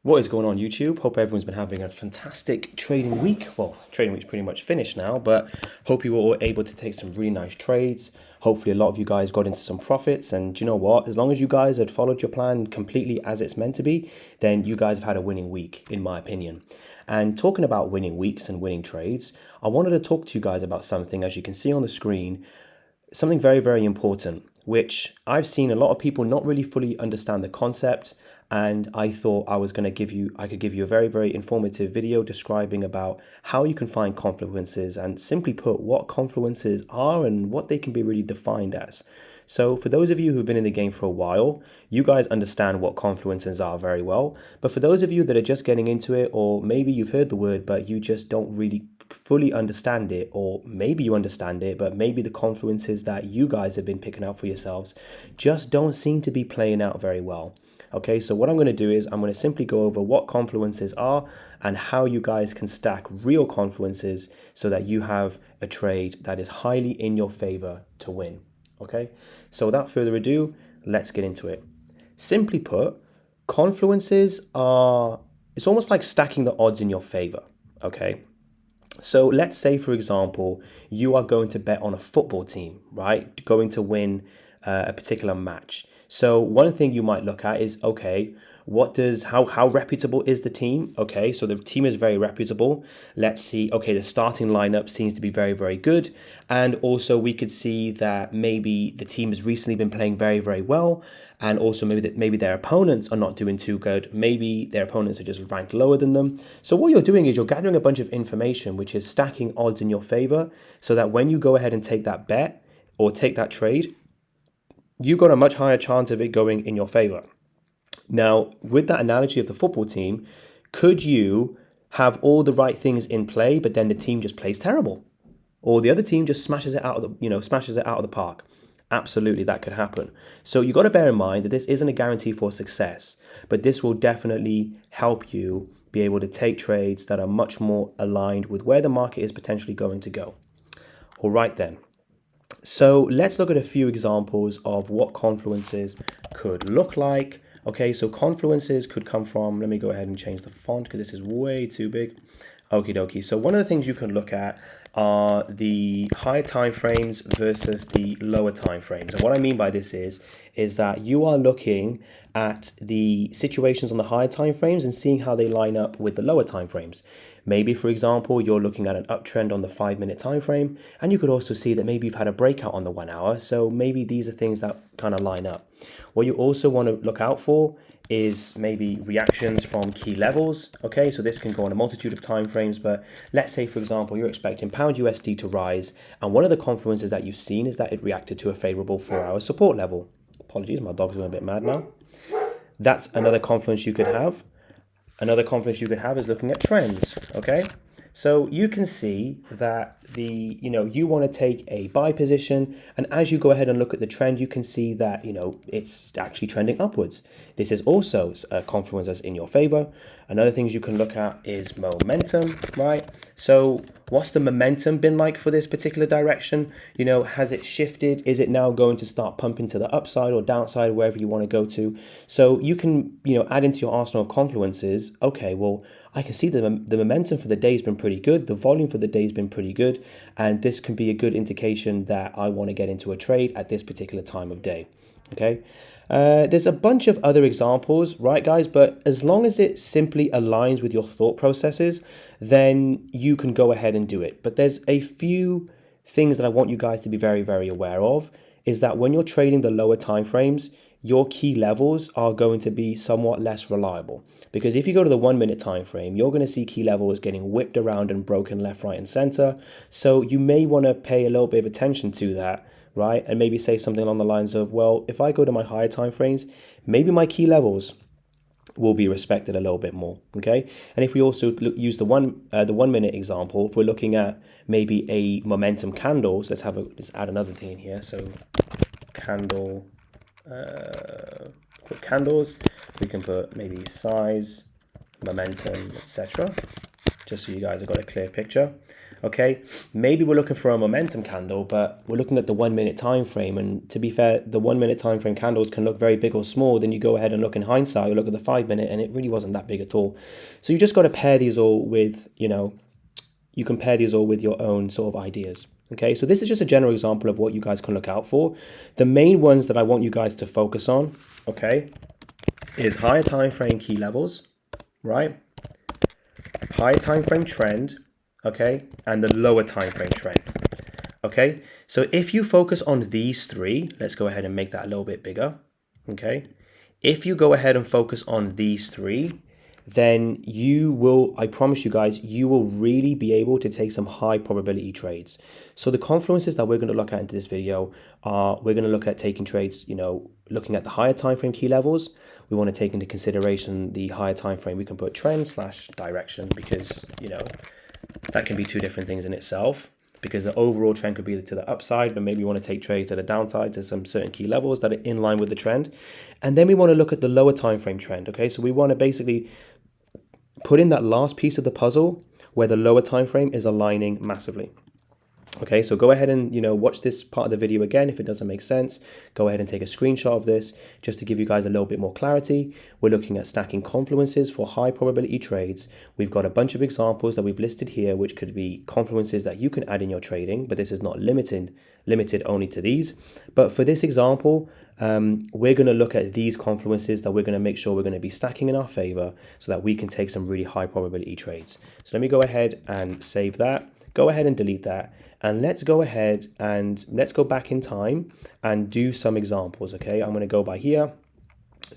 What is going on YouTube? Hope everyone's been having a fantastic trading week. Well, trading week's pretty much finished now, but hope you were all able to take some really nice trades. Hopefully a lot of you guys got into some profits, and do you know what? As long as you guys had followed your plan completely as it's meant to be, then you guys have had a winning week, in my opinion. And talking about winning weeks and winning trades, I wanted to talk to you guys about something, as you can see on the screen, something very, very important, which I've seen a lot of people not really fully understand the concept. And I thought I could give you a very, very informative video describing about how you can find confluences and simply put what confluences are and what they can be really defined as. So for those of you who've been in the game for a while, you guys understand what confluences are very well. But for those of you that are just getting into it, or maybe you've heard the word, but you just don't really fully understand it, or maybe you understand it, but maybe the confluences that you guys have been picking out for yourselves just don't seem to be playing out very well. Okay, so what I'm going to do is I'm going to simply go over what confluences are and how you guys can stack real confluences so that you have a trade that is highly in your favor to win. Okay, so without further ado, let's get into it. Simply put, confluences are, it's almost like stacking the odds in your favor. Okay, so let's say, for example, you are going to bet on a football team, right? Going to win a particular match. So one thing you might look at is, okay, how reputable is the team? Okay, so the team is very reputable. Let's see, okay, the starting lineup seems to be very, very good. And also we could see that maybe the team has recently been playing very, very well. And also maybe their opponents are not doing too good. Maybe their opponents are just ranked lower than them. So what you're doing is you're gathering a bunch of information, which is stacking odds in your favor, so that when you go ahead and take that bet or take that trade, you've got a much higher chance of it going in your favor. Now, with that analogy of the football team, could you have all the right things in play, but then the team just plays terrible, or the other team just smashes it out of the park? Absolutely, that could happen. So you got to bear in mind that this isn't a guarantee for success, but this will definitely help you be able to take trades that are much more aligned with where the market is potentially going to go. All right then. So let's look at a few examples of what confluences could look like. Okay, so confluences could come from, let me go ahead and change the font because this is way too big. Okie dokie. So one of the things you can look at are the higher time frames versus the lower time frames. And what I mean by this is that you are looking at the situations on the higher time frames and seeing how they line up with the lower time frames. Maybe, for example, you're looking at an uptrend on the 5-minute time frame, and you could also see that maybe you've had a breakout on the 1 hour. So maybe these are things that kind of line up. What you also want to look out for is maybe reactions from key levels. Okay, so this can go on a multitude of time frames, but let's say, for example, you're expecting pound USD to rise, and one of the confluences that you've seen is that it reacted to a favorable 4-hour support level. Apologies, my dog's going a bit mad now. That's another confluence you could have. Another confluence you could have is looking at trends. Okay, so you can see that you want to take a buy position, and as you go ahead and look at the trend, you can see that it's actually trending upwards. This is also a confluence that's in your favor. Another things you can look at is momentum, right? So what's the momentum been like for this particular direction? Has it shifted? Is it now going to start pumping to the upside or downside, wherever you want to go to? So you can add into your arsenal of confluences. Okay, well, I can see the momentum for the day has been pretty good. The volume for the day has been pretty good. And this can be a good indication that I want to get into a trade at this particular time of day. Okay. There's a bunch of other examples, right, guys? But as long as it simply aligns with your thought processes, then you can go ahead and do it. But there's a few things that I want you guys to be very, very aware of, is that when you're trading the lower time frames, your key levels are going to be somewhat less reliable. Because if you go to the 1-minute time frame, you're going to see key levels getting whipped around and broken left, right, and center. So you may want to pay a little bit of attention to that, right? And maybe say something along the lines of, well, if I go to my higher time frames, maybe my key levels will be respected a little bit more. Okay, and if we also use the 1-minute example, if we're looking at maybe a momentum candle, so let's add another thing in here. So candle. Quick candles, we can put maybe size, momentum, etc. just so you guys have got a clear picture. Okay, maybe we're looking for a momentum candle, but we're looking at the 1 minute time frame. And to be fair, the 1 minute time frame candles can look very big or small. Then you go ahead and look in hindsight, you look at the 5 minute, and it really wasn't that big at all. So you just got to pair these all with, you compare these all with your own sort of ideas. Okay, so this is just a general example of what you guys can look out for. The main ones that I want you guys to focus on, okay, is higher time frame key levels, right? Higher time frame trend, okay, and the lower time frame trend. Okay, so if you focus on these three, let's go ahead and make that a little bit bigger. Okay, if you go ahead and focus on these three, then you will, I promise you guys, you will really be able to take some high probability trades. So the confluences that we're going to look at into this video are, we're going to look at taking trades, looking at the higher time frame key levels. We want to take into consideration the higher time frame. We can put trend / direction because, that can be two different things in itself, because the overall trend could be to the upside, but maybe we want to take trades to the downside to some certain key levels that are in line with the trend. And then we want to look at the lower time frame trend. Okay, so we want to basically put in that last piece of the puzzle where the lower time frame is aligning massively. Okay, so go ahead and, watch this part of the video again. If it doesn't make sense, go ahead and take a screenshot of this just to give you guys a little bit more clarity. We're looking at stacking confluences for high probability trades. We've got a bunch of examples that we've listed here, which could be confluences that you can add in your trading, but this is not limited only to these. But for this example, we're going to look at these confluences that we're going to make sure we're going to be stacking in our favor so that we can take some really high probability trades. So let me go ahead and save that. Go ahead and delete that. And let's go ahead and let's go back in time and do some examples, okay? I'm going to go by here.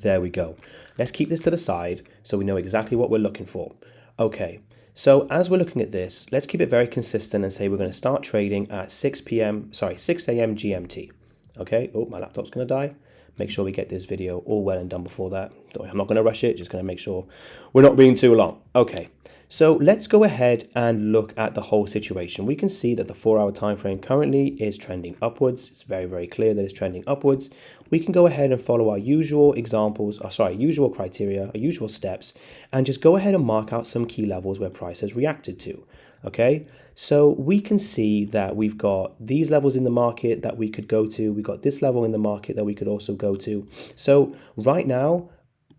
There we go. Let's keep this to the side so we know exactly what we're looking for. Okay, so as we're looking at this, let's keep it very consistent and say we're going to start trading at 6 a.m. GMT. Okay, oh, my laptop's going to die. Make sure we get this video all well and done before that. I'm not going to rush it, just going to make sure we're not being too long. Okay, so let's go ahead and look at the whole situation. We can see that the 4-hour time frame currently is trending upwards. It's very, very clear that it's trending upwards. We can go ahead and follow our usual usual criteria, our usual steps, and just go ahead and mark out some key levels where price has reacted to. Okay, so we can see that we've got these levels in the market that we could go to. We've got this level in the market that we could also go to. So right now,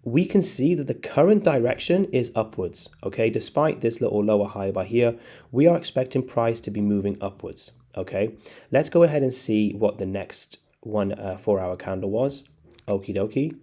we can see that the current direction is upwards. Okay, despite this little lower high by here, we are expecting price to be moving upwards. Okay, let's go ahead and see what the next 4-hour candle was. Okie dokie.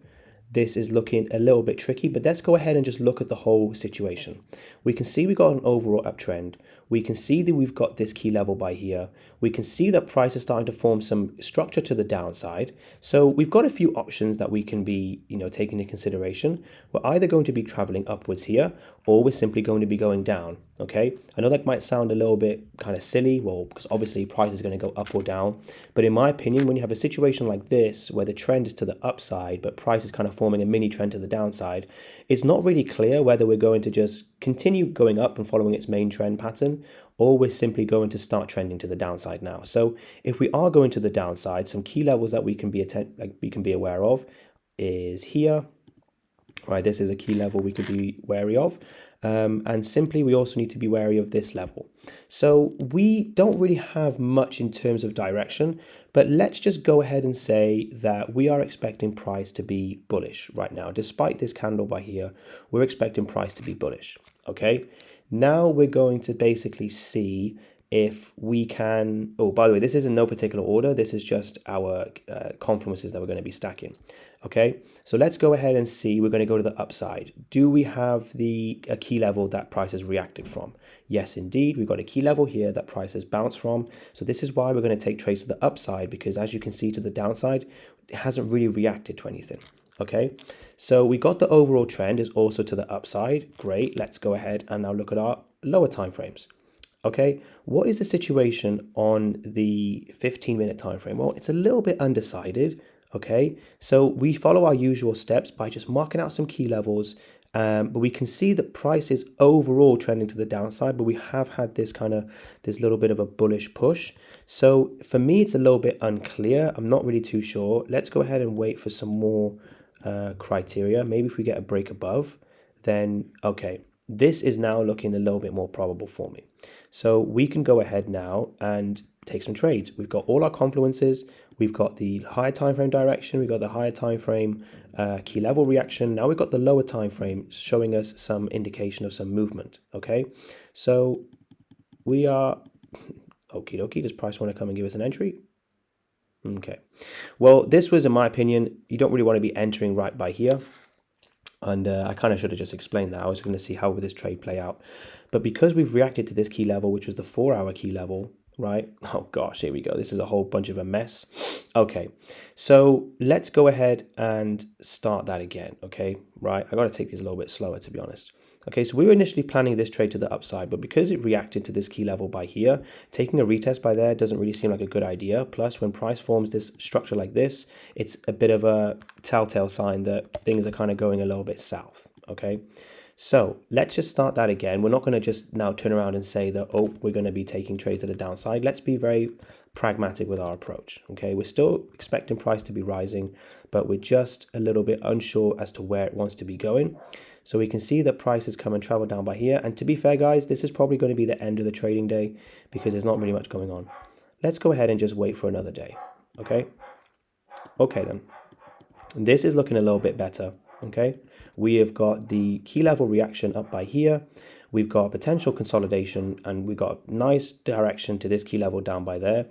This is looking a little bit tricky, but let's go ahead and just look at the whole situation. We can see we got an overall uptrend. We can see that we've got this key level by here. We can see that price is starting to form some structure to the downside. So we've got a few options that we can be, taking into consideration. We're either going to be traveling upwards here, or we're simply going to be going down. Okay, I know that might sound a little bit kind of silly, well, because obviously price is going to go up or down. But in my opinion, when you have a situation like this, where the trend is to the upside, but price is kind of forming a mini trend to the downside, it's not really clear whether we're going to just continue going up and following its main trend pattern, or we're simply going to start trending to the downside now. So if we are going to the downside, some key levels that we can be aware of is here. Right, this is a key level we could be wary of. And simply, we also need to be wary of this level. So we don't really have much in terms of direction, but let's just go ahead and say that we are expecting price to be bullish right now. Despite this candle by here, we're expecting price to be bullish. Okay, now we're going to basically see if we can, oh, by the way, this is in no particular order. This is just our confluences that we're going to be stacking. Okay, so let's go ahead and see. We're going to go to the upside. Do we have a key level that price has reacted from? Yes, indeed. We've got a key level here that price has bounced from. So this is why we're going to take trades to the upside, because as you can see to the downside, it hasn't really reacted to anything. Okay, so we got the overall trend is also to the upside. Great. Let's go ahead and now look at our lower time frames. Okay, what is the situation on the 15-minute time frame? Well, it's a little bit undecided. Okay, so we follow our usual steps by just marking out some key levels, but we can see that price is overall trending to the downside, but we have had this little bit of a bullish push. So for me, it's a little bit unclear. I'm not really too sure. Let's go ahead and wait for some more criteria. Maybe if we get a break above, then okay. this is now looking a little bit more probable for me. So we can go ahead now and take some trades. We've got all our confluences. We've got the higher time frame direction. We've got the higher time frame key level reaction. Now we've got the lower time frame showing us some indication of some movement. Okay, so we are okie dokie. Does price want to come and give us an entry? Okay, well, this was, in my opinion, you don't really want to be entering right by here. And I kind of should have just explained that. I was going to see how would this trade play out. But because we've reacted to this key level, which was the 4-hour key level, right? Oh gosh, here we go. This is a whole bunch of a mess. Okay, so let's go ahead and start that again, okay? Right, I got to take these a little bit slower, to be honest. Okay, so we were initially planning this trade to the upside, but because it reacted to this key level by here, taking a retest by there doesn't really seem like a good idea. Plus, when price forms this structure like this, it's a bit of a telltale sign that things are kind of going a little bit south, okay? So let's just start that again. We're not going to just now turn around and say that, oh, we're going to be taking trade to the downside. Let's be very pragmatic with our approach, okay? We're still expecting price to be rising, but we're just a little bit unsure as to where it wants to be going. So we can see that price has come and traveled down by here. And to be fair, guys, this is probably going to be the end of the trading day because there's not really much going on. Let's go ahead and just wait for another day, okay? Okay, then. This is looking a little bit better, okay? We have got the key level reaction up by here. We've got potential consolidation and we've got nice direction to this key level down by there.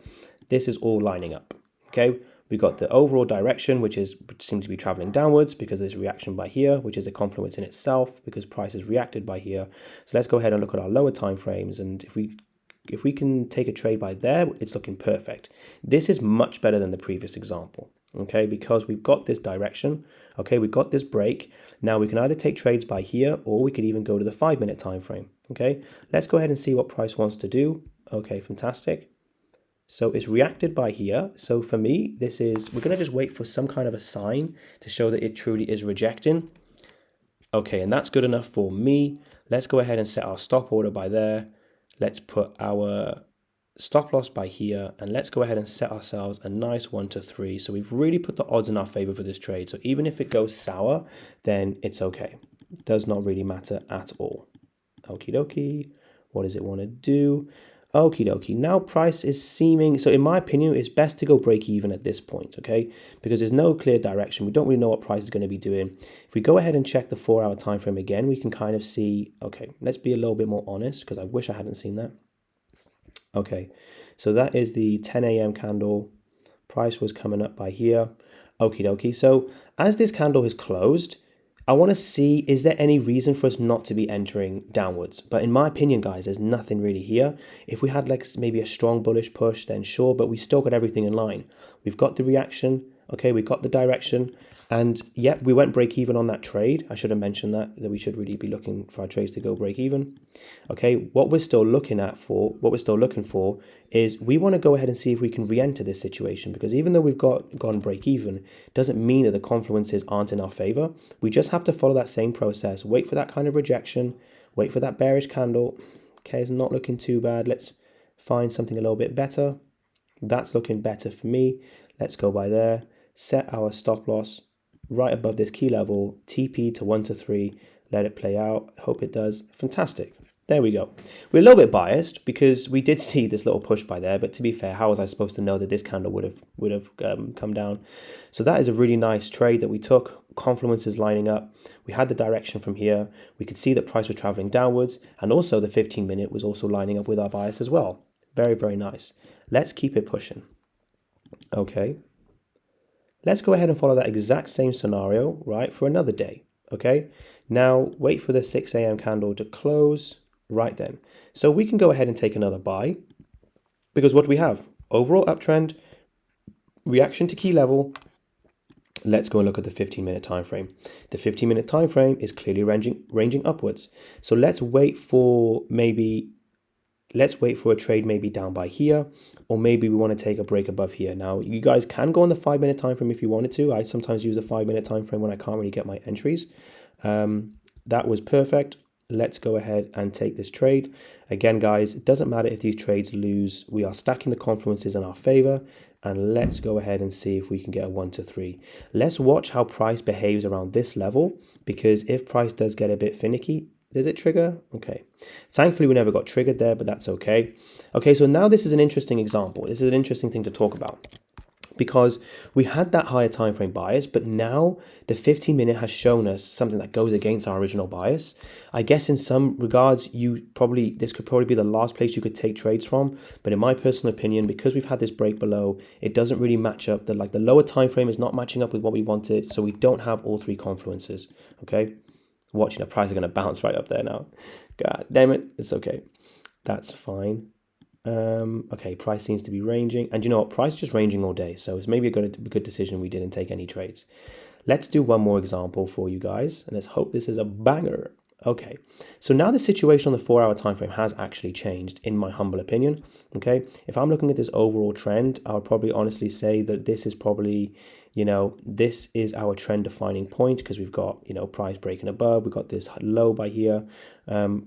This is all lining up, okay? We've got the overall direction, which seems to be traveling downwards because of this reaction by here, which is a confluence in itself because price has reacted by here. So let's go ahead and look at our lower time frames. And if we can take a trade by there, it's looking perfect. This is much better than the previous example, okay? Because we've got this direction, okay? We've got this break. Now we can either take trades by here or we could even go to the 5-minute time frame, okay? Let's go ahead and see what price wants to do. Okay, fantastic. So it's reacted by here. So for me, we're going to just wait for some kind of a sign to show that it truly is rejecting. Okay, and that's good enough for me. Let's go ahead and set our stop order by there. Let's put our stop loss by here, and let's go ahead and set ourselves a nice 1 to 3. So we've really put the odds in our favor for this trade. So even if it goes sour, then it's okay. It does not really matter at all. Okie dokie. What does it want to do? Okie dokie. Now price is seeming, so in my opinion, it's best to go break even at this point, okay? Because there's no clear direction. We don't really know what price is going to be doing. If we go ahead and check the 4-hour time frame again, we can kind of see, okay, let's be a little bit more honest because I wish I hadn't seen that. Okay, so that is the 10 a.m. candle. Price was coming up by here. Okie dokie. So as this candle has closed, I want to see, is there any reason for us not to be entering downwards? But in my opinion, guys, there's nothing really here. If we had like maybe a strong bullish push, then sure, but we still got everything in line. We've got the reaction, okay, we've got the direction, and yep, we went break even on that trade. I should have mentioned that we should really be looking for our trades to go break even. Okay, what we're still looking for is we want to go ahead and see if we can re-enter this situation, because even though we've gone break even, doesn't mean that the confluences aren't in our favor. We just have to follow that same process, wait for that kind of rejection, wait for that bearish candle. Okay, it's not looking too bad. Let's find something a little bit better. That's looking better for me. Let's go by there, set our stop loss right above this key level, TP to 1 to 3, let it play out. Hope it does. Fantastic. There we go. We're a little bit biased because we did see this little push by there, but to be fair, how was I supposed to know that this candle would have come down? So that is a really nice trade that we took. Confluences lining up. We had the direction from here. We could see that price was traveling downwards, and also the 15-minute was also lining up with our bias as well. Very, very nice. Let's keep it pushing. Okay. Let's go ahead and follow that exact same scenario, right, for another day, okay? Now, wait for the 6 a.m. candle to close right then. So we can go ahead and take another buy because what do we have? Overall uptrend, reaction to key level. Let's go and look at the 15-minute time frame. The 15-minute time frame is clearly ranging upwards. So let's wait for a trade maybe down by here, or maybe we want to take a break above here. Now, you guys can go on the 5-minute time frame if you wanted to. I sometimes use a 5-minute time frame when I can't really get my entries. That was perfect. Let's go ahead and take this trade. Again, guys, it doesn't matter if these trades lose. We are stacking the confluences in our favor, and let's go ahead and see if we can get a 1 to 3. Let's watch how price behaves around this level, because if price does get a bit finicky, Does it trigger? Okay. Thankfully, we never got triggered there, but that's okay. Okay, so now this is an interesting example. This is an interesting thing to talk about because we had that higher time frame bias, but now the 15-minute has shown us something that goes against our original bias. I guess in some regards, this could probably be the last place you could take trades from. But in my personal opinion, because we've had this break below, it doesn't really match up. The lower time frame is not matching up with what we wanted, so we don't have all three confluences. Okay, watching the price are going to bounce right up there now. God damn it, it's okay. That's fine. Okay, price seems to be ranging, and you know what, price is just ranging all day, so it's maybe a good decision we didn't take any trades. Let's do one more example for you guys, and let's hope this is a banger. Okay, so now the situation on the 4-hour time frame has actually changed, in my humble opinion. Okay, if I'm looking at this overall trend, I would probably honestly say that this is probably, this is our trend defining point, because we've got, price breaking above, we've got this low by here.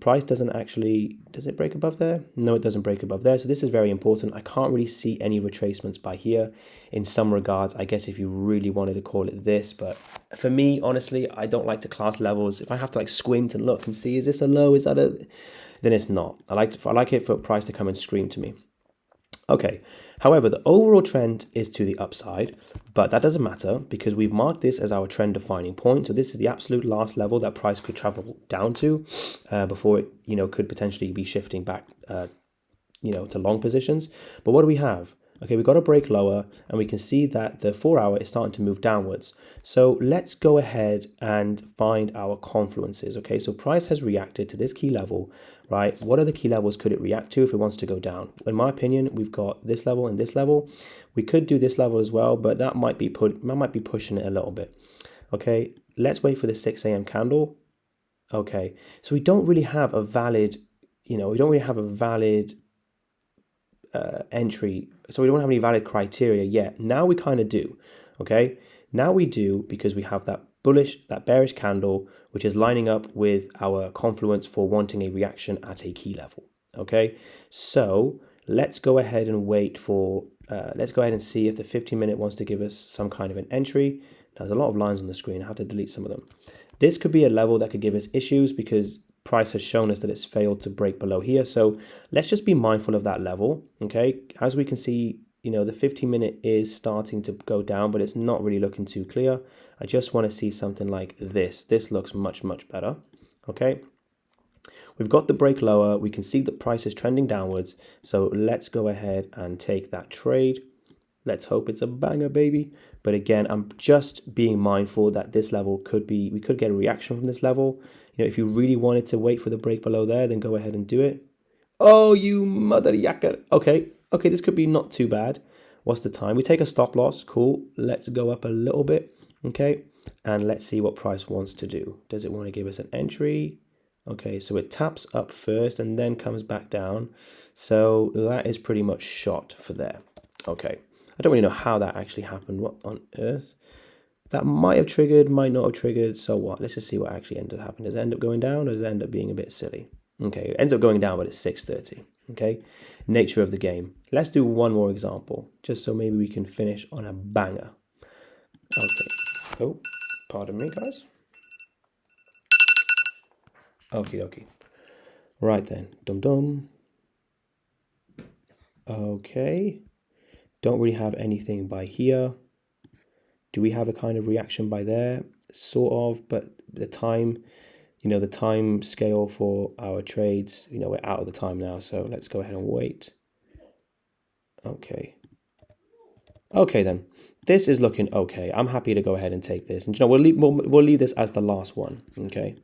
Price does it break above there? No, it doesn't break above there. So this is very important. I can't really see any retracements by here in some regards, I guess, if you really wanted to call it this. But for me, honestly, I don't like to class levels. If I have to squint and look and see, is this a low? Is that then it's not. I like it for price to come and scream to me. Okay, however, the overall trend is to the upside, but that doesn't matter because we've marked this as our trend defining point. So this is the absolute last level that price could travel down to before it, could potentially be shifting back, to long positions. But what do we have? Okay, we've got a break lower and we can see that the 4-hour is starting to move downwards. So let's go ahead and find our confluences. Okay, so price has reacted to this key level, right? What other key levels could it react to if it wants to go down? In my opinion, we've got this level and this level. We could do this level as well, but that might be pushing it a little bit. Okay, let's wait for the 6 a.m. candle. Okay, so we don't really have a valid, entry, so we don't have any valid criteria yet. Now we kind of do. Okay, now we do, because we have that bearish candle, which is lining up with our confluence for wanting a reaction at a key level. Okay, so let's go ahead and wait for let's go ahead and see if the 15-minute wants to give us some kind of an entry. There's a lot of lines on the screen. I have to delete some of them. This could be a level that could give us issues because price has shown us that it's failed to break below here. So let's just be mindful of that level. Okay, as we can see, the 15-minute is starting to go down, but it's not really looking too clear. I just want to see something like this. This looks much better. Okay, we've got the break lower. We can see the price is trending downwards. So let's go ahead and take that trade. Let's hope it's a banger, baby. But again, I'm just being mindful that this level we could get a reaction from this level. If you really wanted to wait for the break below there, then go ahead and do it. Oh, you mother yakker. Okay, this could be not too bad. What's the time? We take a stop loss. Cool. Let's go up a little bit. Okay, and let's see what price wants to do. Does it want to give us an entry? Okay, so it taps up first and then comes back down. So that is pretty much shot for there. Okay, I don't really know how that actually happened. What on earth? That might have triggered, might not have triggered. So what? Let's just see what actually ended up happening. Does it end up going down or does it end up being a bit silly? Okay, it ends up going down, but it's 6:30. Okay, nature of the game. Let's do one more example, just so maybe we can finish on a banger. Okay. Oh, pardon me, guys. Okay. Right then. Dum. Okay. Don't really have anything by here. Do we have a kind of reaction by there? Sort of, but the time, the time scale for our trades, we're out of the time now. So let's go ahead and wait. Okay. Okay then. This is looking okay. I'm happy to go ahead and take this. And we'll leave this as the last one. Okay.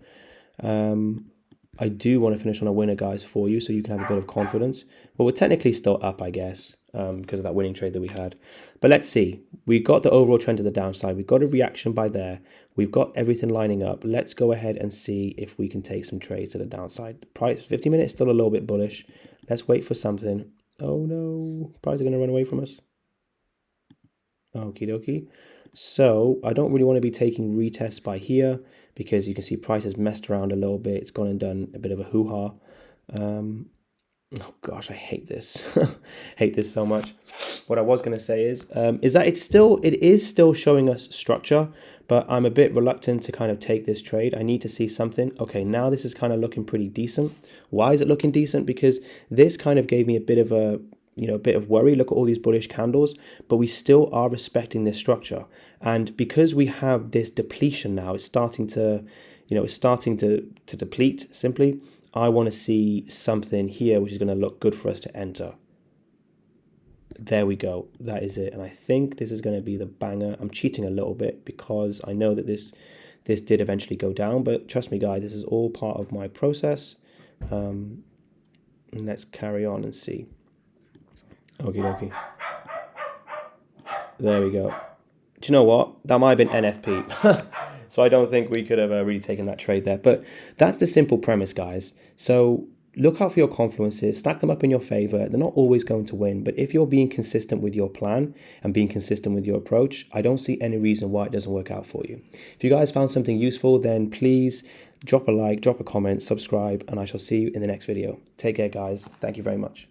I do want to finish on a winner, guys, for you, so you can have a bit of confidence. But we're technically still up, I guess, because of that winning trade that we had. But let's see. We got the overall trend to the downside. We've got a reaction by there. We've got everything lining up. Let's go ahead and see if we can take some trades to the downside. Price 50 minutes still a little bit bullish. Let's wait for something. Oh no, price is going to run away from us. Okie dokie. So I don't really want to be taking retests by here because you can see price has messed around a little bit. It's gone and done a bit of a hoo-ha. Oh gosh, I hate this. Hate this so much. What I was going to say is that it is still showing us structure, but I'm a bit reluctant to kind of take this trade. I need to see something. Okay, now this is kind of looking pretty decent. Why is it looking decent? Because this kind of gave me a bit of a bit of worry. Look at all these bullish candles, but we still are respecting this structure. And because we have this depletion now, it's starting to, it's starting to deplete simply. I want to see something here which is going to look good for us to enter. There we go. That is it. And I think this is going to be the banger. I'm cheating a little bit because I know that this did eventually go down, but trust me, guys, this is all part of my process. And let's carry on and see. Okie dokie. There we go. Do you know what? That might have been NFP. So I don't think we could have really taken that trade there. But that's the simple premise, guys. So look out for your confluences, stack them up in your favor. They're not always going to win, but if you're being consistent with your plan and being consistent with your approach, I don't see any reason why it doesn't work out for you. If you guys found something useful, then please drop a like, drop a comment, subscribe, and I shall see you in the next video. Take care, guys. Thank you very much.